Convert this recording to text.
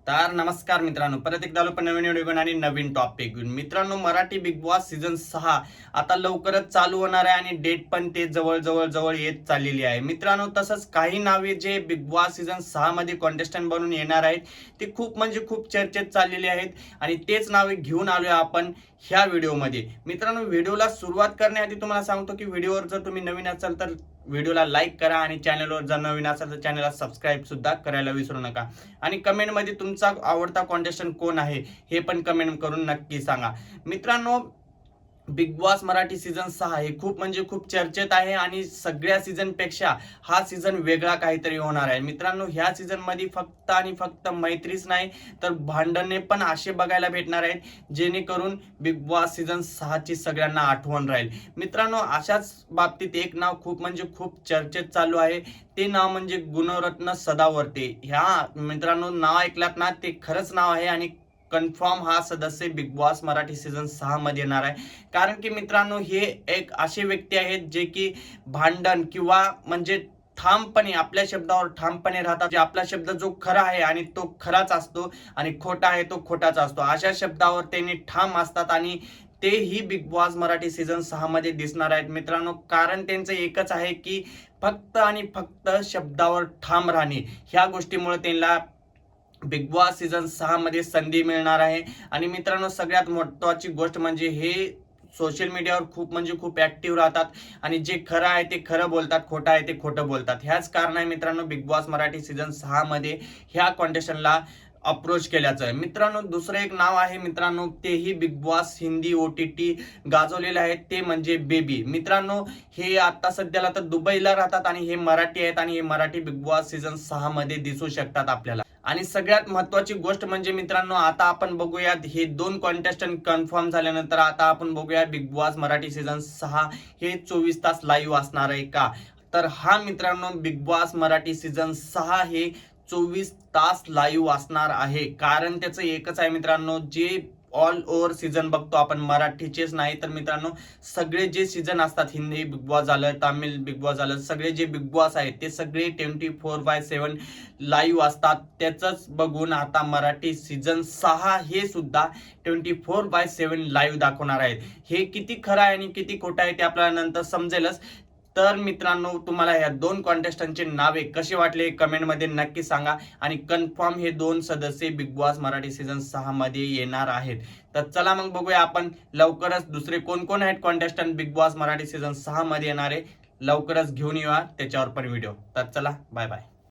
तर नमस्कार मित्रांनो, परत एकदा आलो पण नवीन व्हिडिओ घेऊन आणि नवीन टॉपिक घेऊन. मित्रांनो, मराठी बिग बॉस सीझन 6 आता लवकरच चालू होणार आहे आणि डेट पण ते जवळ येत चाललेली आहे. मित्रांनो, तसंच काही नावे जे बिग बॉस सीझन 6 मध्ये कॉन्टेस्टंट बनून येणार आहेत ते खूप म्हणजे खूप चर्चेत चाललेले आहेत आणि तेच नावे घेऊन आलोय आपण ह्या व्हिडिओमध्ये. मित्रांनो, व्हिडिओला सुरुवात करण्याआधी तुम्हाला सांगतो की व्हिडिओवर जर तुम्ही नवीन असाल तर व्हिडिओला लाईक करा आणि चॅनलवर जर नवीन असाल तर चॅनलला सबस्क्राईब सुद्धा करायला विसरू नका. आणि कमेंटमध्ये तुमचा आवडता कॉन्टेस्टंट कोण आहे हे पण कमेंट करून नक्की सांगा. मित्रांनो, बिग बॉस मराठी सीझन 6 हे खूप म्हणजे खूप चर्चेत आहे आणि सगळ्या सीझन पेक्षा हा सीझन वेगळा काहीतरी होणार आहे. मित्रांनो, ह्या सीझन मध्ये फक्त आणि फक्त मैत्रीच नाही तर भांडणे पण असे बघायला भेटणार आहेत जेणेकरून बिग बॉस सीझन 6 ची सगळ्यांना आठवण राहील. मित्रांनो, अशाच बाबतीत एक नाव खूप म्हणजे खूप चर्चेत चालू आहे. ते नाव म्हणजे गुणरत्न सदावर्ते. ह्या मित्रांनो, नाव ऐकलात ना, ते खरंच नाव आहे आणि कन्फर्म हा सदस्य बिग बॉस मराठी सीझन 6 मध्ये येणार आहे. कारण की मित्रांनो, हे एक असे व्यक्ती आहेत जे की भांडण किंवा म्हणजे ठामपणे आपल्या शब्दावर ठामपणे राहतात. जे आपला शब्द जो खरा आहे आणि तो खराच असतो आणि खोटा आहे तो खोटाच असतो, अशा शब्दावर त्यांनी ठाम असतात आणि तेही बिग बॉस मराठी सीझन 6 मध्ये दिसणार आहेत. मित्रांनो, कारण त्यांचं एकच आहे की फक्त आणि फक्त शब्दावर ठाम राहणे. ह्या गोष्टीमुळे त्यांना बिग बॉस सीझन 6 मध्ये संधी मिळणार आहे. आणि मित्रांनो, सगळ्यात महत्त्वाची गोष्ट म्हणजे हे सोशल मीडियावर खूप म्हणजे खूप ऍक्टिव्ह राहतात आणि जे खरं आहे ते खरं बोलतात, खोटं आहे ते खोटं बोलतात. ह्याच कारण आहे मित्रांनो, बिग बॉस मराठी सीझन 6 मध्ये ह्या कॉन्टेस्टंटला अप्रोच केल्याचं आहे. मित्रांनो, दुसरं एक नाव आहे मित्रांनो, तेही बिग बॉस हिंदी OTT गाजवलेलं आहे, ते म्हणजे बेबी. मित्रांनो, हे आता सध्याला तर दुबईला राहतात आणि हे मराठी आहेत आणि हे मराठी बिग बॉस सीझन 6 मध्ये दिसू शकतात आपल्याला. आणि सगळ्यात महत्त्वाची गोष्ट म्हणजे मित्रांनो, आता आपण बघूयात हे दोन कॉन्टेस्टंट कन्फर्म झाल्यानंतर आता आपण बघूया बिग बॉस मराठी सीझन 6 हे 24 तास लाईव्ह असणार आहे का. तर हा मित्रांनो, बिग बॉस मराठी सीझन 6 हे 24 तास लाईव्ह असणार आहे. कारण त्याचं एकच आहे मित्रांनो, जे ऑल ओव्हर सीझन बघतो आपण, मराठीचेच नाही तर मित्रांनो सगळे जे सीझन असतात, हिंदी बिग बॉस झालं, तामिळ बिग बॉस झालं, सगळे जे बिग बॉस आहेत ते सगळे 24/7 लाईव्ह असतात. त्याच बघून आता मराठी सीझन 6 हे सुद्धा 24/7 लाईव्ह दाखवणार आहेत. हे किती खरं आहे आणि किती खोटं आहे ते आपल्याला नंतर समजेलच. तर मित्रांनो, तुम्हाला या दोन कॉन्टेस्टंटचे नावे कसे वाटले कमेंटमध्ये नक्की सांगा. आणि कन्फर्म हे दोन सदस्य बिग बॉस मराठी सीझन 6 मध्ये येणार आहेत. तर चला मग बघूया आपण लवकरच दुसरे कोण कोण आहेत कॉन्टेस्टंट बिग बॉस मराठी सीझन 6 मध्ये येणारे. लवकरच घेऊन येऊया त्याच्यावर पण व्हिडिओ. तर चला, बाय बाय.